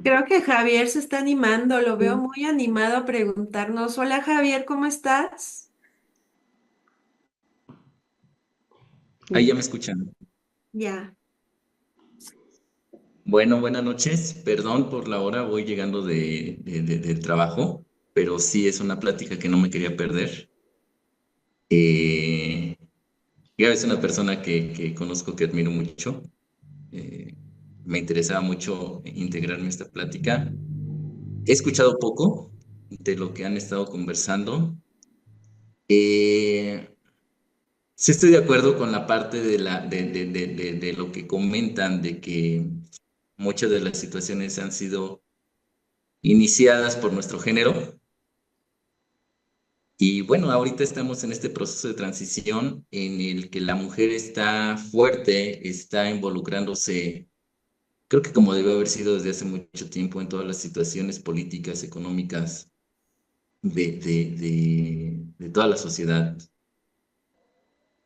Creo que Javier se está animando, lo veo Sí. muy animado a preguntarnos. Hola Javier, ¿cómo estás? Ahí ya me escuchan. Ya. Bueno, buenas noches. Perdón por la hora, voy llegando del trabajo, pero sí es una plática que no me quería perder. Eh, Gaby es una persona que conozco, que admiro mucho. Eh, Me interesaba mucho integrarme a esta plática. He escuchado poco de lo que han estado conversando. Eh, sí estoy de acuerdo con la parte de lo que comentan, de que muchas de las situaciones han sido iniciadas por nuestro género. Y bueno, ahorita estamos en este proceso de transición en el que la mujer está fuerte, está involucrándose, creo que como debe haber sido desde hace mucho tiempo en todas las situaciones políticas, económicas de toda la sociedad.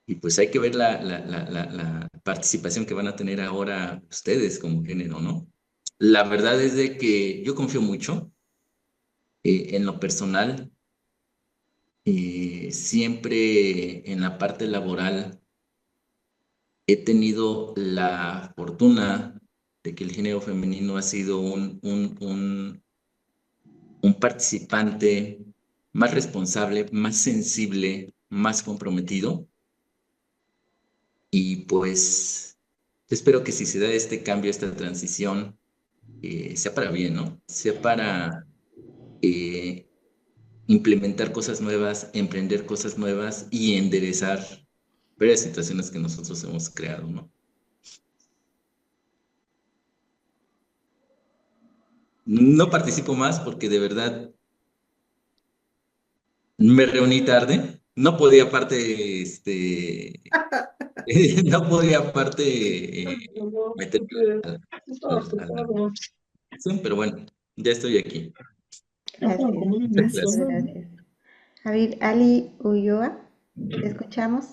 Y pues hay que ver la participación que van a tener ahora ustedes como género, ¿no? La verdad es de que yo confío mucho en lo personal, siempre en la parte laboral. He tenido la fortuna de que el género femenino ha sido un participante más responsable, más sensible, más comprometido. Y pues espero que si se da este cambio, esta transición, sea para bien, ¿no? Sea para eh, implementar cosas nuevas, emprender cosas nuevas y enderezar varias situaciones que nosotros hemos creado, ¿no? No participo más porque de verdad me reuní tarde. No podía aparte, no podía aparte meterme a la acción, pero bueno, ya estoy aquí. Gracias, Muchas muchas gracias. gracias. A ver, Ali Ulloa, te escuchamos.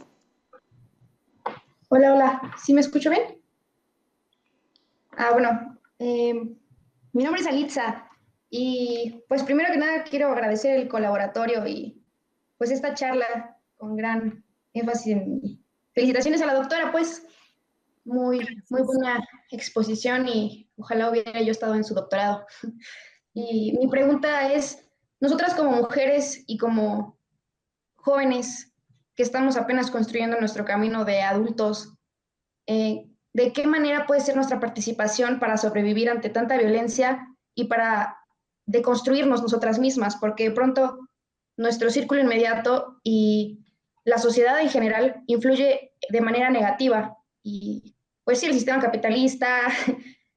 Hola, hola. ¿Sí me escucho bien? Bueno, mi nombre es Alitza y pues primero que nada quiero agradecer el colaboratorio y pues esta charla con gran énfasis en mí. Felicitaciones a la doctora, pues muy buena exposición y ojalá hubiera yo estado en su doctorado. Y mi pregunta es, nosotras como mujeres y como jóvenes que estamos apenas construyendo nuestro camino de adultos, de qué manera puede ser nuestra participación para sobrevivir ante tanta violencia y para deconstruirnos nosotras mismas, porque de pronto nuestro círculo inmediato y la sociedad en general influye de manera negativa. Y pues sí, el sistema capitalista,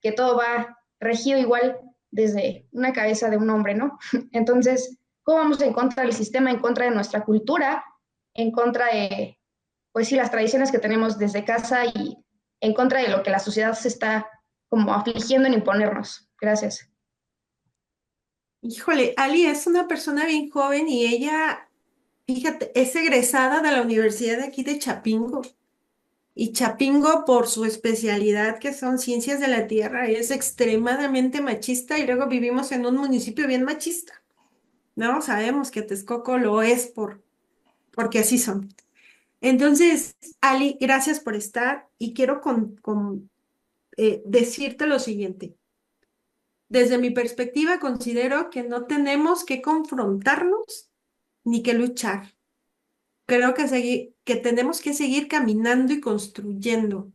que todo va regido igual desde una cabeza de un hombre, ¿no? Entonces, ¿cómo vamos en contra del sistema, en contra de nuestra cultura, en contra de, pues sí, las tradiciones que tenemos desde casa y en contra de lo que la sociedad se está como afligiendo en imponernos? Gracias. Híjole, Ali es una persona bien joven y ella, fíjate, es egresada de la Universidad de aquí de Chapingo. Y Chapingo, por su especialidad, que son ciencias de la tierra, es extremadamente machista y luego vivimos en un municipio bien machista, ¿no? Sabemos que Texcoco lo es porque así son. Entonces, Ali, gracias por estar y quiero decirte lo siguiente. Desde mi perspectiva, considero que no tenemos que confrontarnos ni que luchar. Creo que tenemos que seguir caminando y construyendo,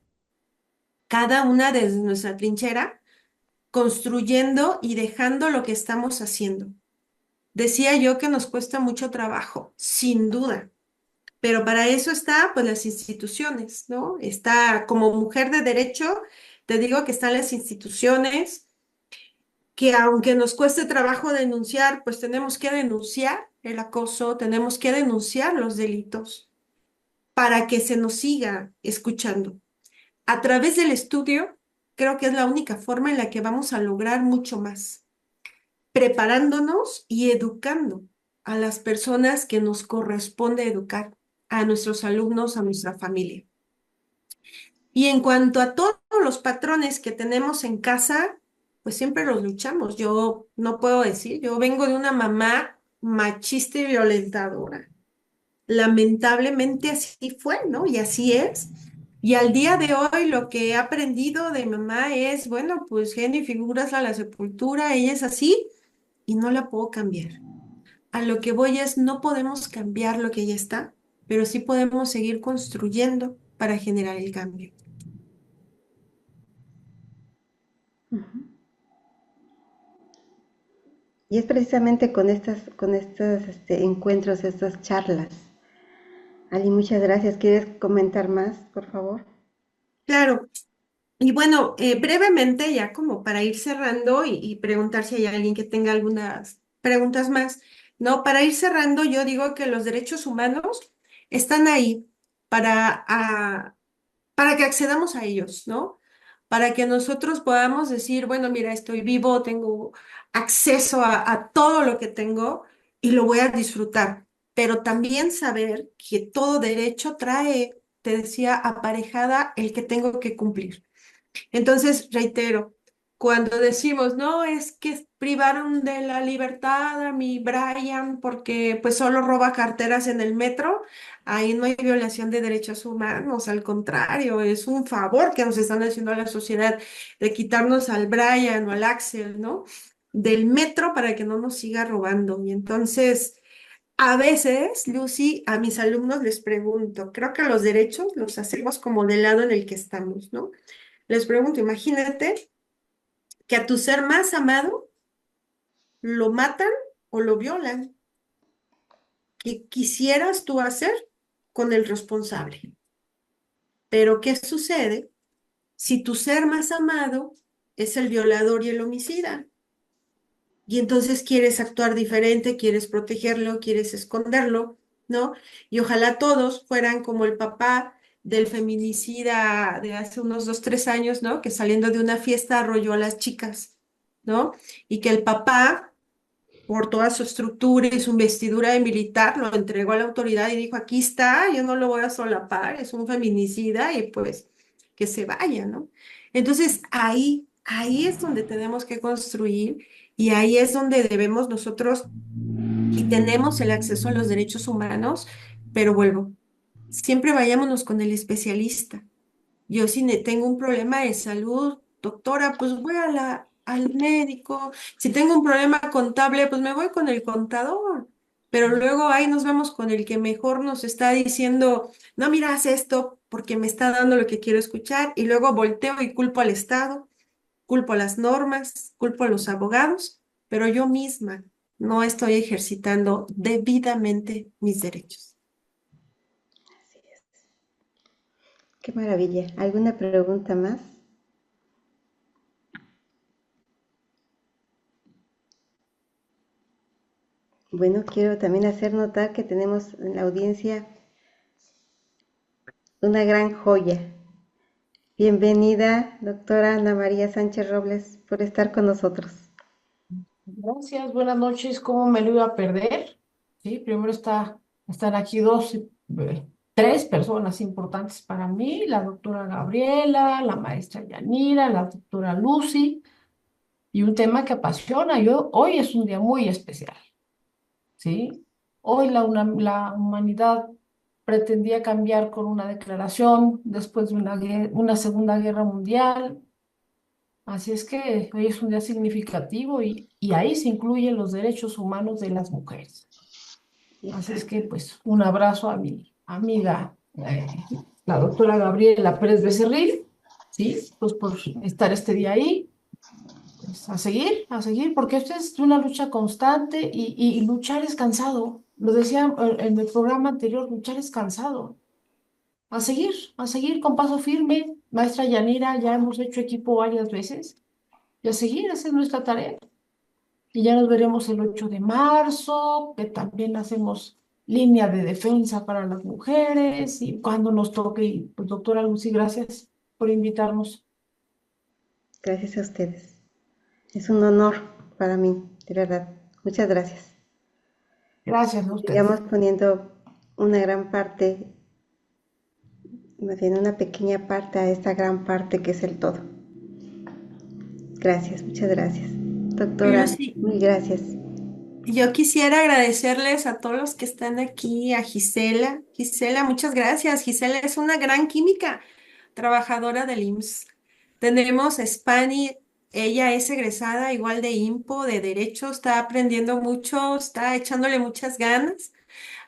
cada una desde nuestra trinchera, construyendo y dejando lo que estamos haciendo. Decía yo que nos cuesta mucho trabajo, sin duda, pero para eso está, pues, las instituciones, ¿no? Está como mujer de derecho, te digo que están las instituciones que aunque nos cueste trabajo denunciar, pues tenemos que denunciar el acoso, tenemos que denunciar los delitos para que se nos siga escuchando. A través del estudio, creo que es la única forma en la que vamos a lograr mucho más, preparándonos y educando a las personas que nos corresponde educar, a nuestros alumnos, a nuestra familia. Y en cuanto a todos los patrones que tenemos en casa, pues siempre los luchamos. Yo no puedo decir, yo vengo de una mamá machista y violentadora. Lamentablemente así fue, ¿no? Y así es. Y al día de hoy lo que he aprendido de mamá es, bueno, pues genio y figuras a la sepultura, ella es así y no la puedo cambiar. A lo que voy es, no podemos cambiar lo que ya está, pero sí podemos seguir construyendo para generar el cambio. Ujú. Y es precisamente con estos encuentros, estas charlas. Ali, muchas gracias. ¿Quieres comentar más, por favor? Claro, y bueno, brevemente ya como para ir cerrando y preguntar si hay alguien que tenga algunas preguntas más, ¿no? Para ir cerrando, yo digo que los derechos humanos están ahí para, para que accedamos a ellos, ¿no? Para que nosotros podamos decir, bueno, mira, estoy vivo, tengo acceso a todo lo que tengo y lo voy a disfrutar. Pero también saber que todo derecho trae, te decía, aparejada el que tengo que cumplir. Entonces, reitero, cuando decimos, no, es que privaron de la libertad a mi Brian porque pues solo roba carteras en el metro, ahí no hay violación de derechos humanos, al contrario, es un favor que nos están haciendo a la sociedad de quitarnos al Brian o al Axel, ¿no? Del metro para que no nos siga robando. Y entonces, a veces, Lucy, a mis alumnos les pregunto, creo que los derechos los hacemos como del lado en el que estamos, ¿no? Les pregunto, imagínate que a tu ser más amado lo matan o lo violan. ¿Qué quisieras tú hacer con el responsable? Pero ¿qué sucede si tu ser más amado es el violador y el homicida? Y entonces quieres actuar diferente, quieres protegerlo, quieres esconderlo, ¿no? Y ojalá todos fueran como el papá del feminicida de hace unos 2, 3 años, ¿no? Que saliendo de una fiesta arrolló a las chicas, ¿no? Y que el papá, por toda su estructura y su investidura de militar, lo entregó a la autoridad y dijo, aquí está, yo no lo voy a solapar, es un feminicida y pues que se vaya, ¿no? Entonces ahí es donde tenemos que construir y ahí es donde debemos nosotros y tenemos el acceso a los derechos humanos, pero vuelvo, siempre vayámonos con el especialista. Yo si tengo un problema de salud, doctora, pues voy al médico. Si tengo un problema contable, pues me voy con el contador. Pero luego ahí nos vamos con el que mejor nos está diciendo, no, mira, haz esto porque me está dando lo que quiero escuchar. Y luego volteo y culpo al Estado, culpo a las normas, culpo a los abogados, pero yo misma no estoy ejercitando debidamente mis derechos. Así es. Qué maravilla. ¿Alguna pregunta más? Bueno, quiero también hacer notar que tenemos en la audiencia una gran joya. Bienvenida, doctora Ana María Sánchez Robles, por estar con nosotros. Gracias, buenas noches. ¿Cómo me lo iba a perder? Sí, primero están aquí tres personas importantes para mí, la doctora Gabriela, la maestra Yanira, la doctora Lucy, y un tema que apasiona. Hoy es un día muy especial, ¿sí? Hoy la humanidad pretendía cambiar con una declaración después de una Segunda Guerra Mundial. Así es que hoy es un día significativo y ahí se incluyen los derechos humanos de las mujeres. Así es que, pues, un abrazo a mi amiga, la doctora Gabriela Pérez Becerril, ¿sí? Pues por estar este día ahí, pues a seguir, porque esto es una lucha constante y luchar es cansado. Lo decía en el programa anterior, luchar es cansado. A seguir con paso firme. Maestra Yanira, ya hemos hecho equipo varias veces. Y a seguir, esa es nuestra tarea. Y ya nos veremos el 8 de marzo, que también hacemos línea de defensa para las mujeres y cuando nos toque. Y pues, doctora Lucy, gracias por invitarnos. Gracias a ustedes. Es un honor para mí, de verdad. Muchas gracias. Gracias a ustedes. Sigamos poniendo una gran parte, más bien una pequeña parte a esta gran parte que es el todo. Gracias, muchas gracias. Doctora, Lucy, mil gracias. yo quisiera agradecerles a todos los que están aquí, a Gisela. Gisela, muchas gracias. Gisela es una gran química, trabajadora del IMSS. Tenemos a Spani, ella es egresada igual de IMPO, de Derecho, está aprendiendo mucho, está echándole muchas ganas.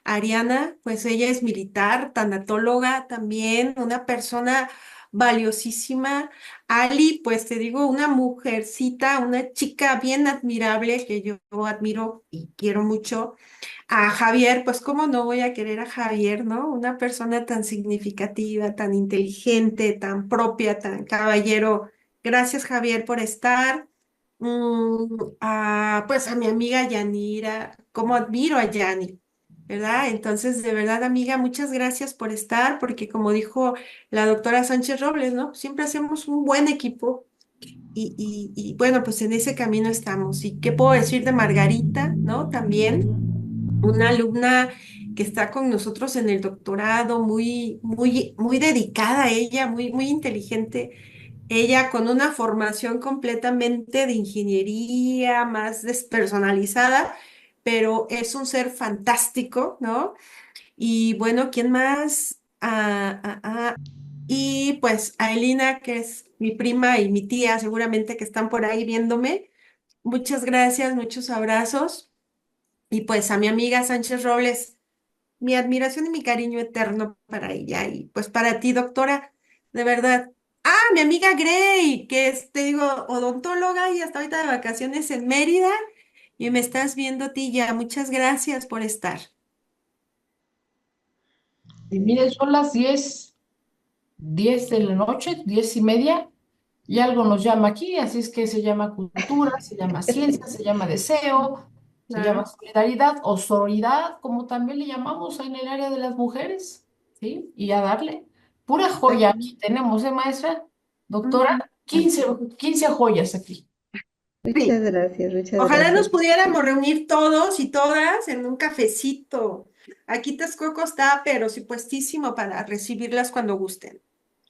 Ariana, pues ella es militar, tanatóloga también, una persona valiosísima. Ali, pues te digo, una mujercita, una chica bien admirable que yo admiro y quiero mucho. A Javier, pues cómo no voy a querer a Javier, ¿no? Una persona tan significativa, tan inteligente, tan propia, tan caballero. Gracias, Javier, por estar. Pues a mi amiga Yanira, cómo admiro a Yani, ¿verdad? Entonces, de verdad, amiga, muchas gracias por estar, porque como dijo la doctora Sánchez Robles, ¿no? Siempre hacemos un buen equipo y bueno, pues en ese camino estamos. ¿Y qué puedo decir de Margarita, ¿no? También una alumna que está con nosotros en el doctorado, muy dedicada a ella, muy inteligente. Ella con una formación completamente de ingeniería, más despersonalizada, pero es un ser fantástico, ¿no? Y bueno, ¿quién más? Y pues a Elina, que es mi prima y mi tía, seguramente que están por ahí viéndome. Muchas gracias, muchos abrazos. Y pues a mi amiga Sánchez Robles, mi admiración y mi cariño eterno para ella. Y pues para ti, doctora, de verdad. Mi amiga Gray, que es, te digo, odontóloga y hasta ahorita de vacaciones en Mérida. Y me estás viendo a ti ya. Muchas gracias por estar. Y miren, son las 10 de la noche, 10:30, y algo nos llama aquí, así es que se llama cultura, se llama ciencia, se llama deseo, se llama Claro. solidaridad o sororidad, como también le llamamos en el área de las mujeres, ¿sí? Y a darle pura joya aquí tenemos, ¿eh, maestra? Doctora, Ujú. 15 joyas aquí. Muchas Sí. gracias, muchas Ojalá gracias. nos pudiéramos reunir todos y todas en un cafecito. Aquí Texcoco está, pero sí puestísimo para recibirlas cuando gusten.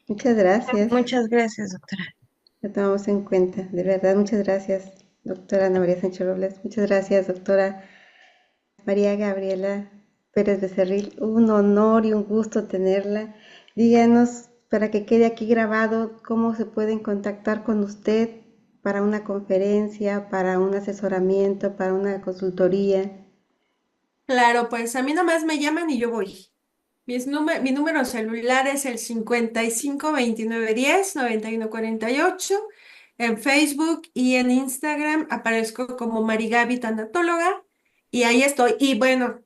Muchas gracias. Muchas gracias, doctora. Lo tomamos en cuenta. De verdad, muchas gracias, doctora Ana María Sánchez Robles. Muchas gracias, doctora María Gabriela Pérez Becerril. Un honor y un gusto tenerla. Díganos, para que quede aquí grabado, cómo se pueden contactar con usted para una conferencia, para un asesoramiento, para una consultoría. Claro, pues a mí nomás me llaman y yo voy. Mi número celular es el 55 29 10 91 48. En Facebook y en Instagram aparezco como Marigaby Tanatóloga y ahí estoy. Y bueno,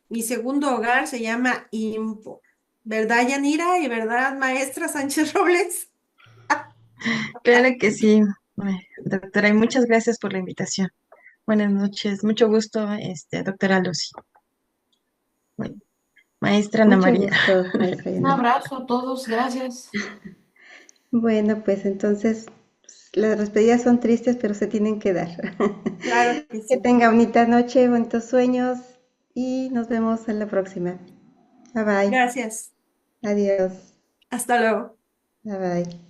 mi segundo hogar se llama IMPO. ¿Verdad, Yanira? ¿Y verdad, maestra Sánchez Robles? Claro que sí, doctora, y muchas gracias por la invitación. Buenas noches, mucho gusto, doctora Lucy. Bueno, maestra Ana Mucho María. gusto, maestra Un Yanira. abrazo a todos, gracias. Bueno, pues entonces las despedidas son tristes, pero se tienen que dar. Claro que Que sí. tenga bonita noche, bonitos sueños y nos vemos en la próxima. Bye bye. Gracias. Adiós. Hasta luego. Bye bye.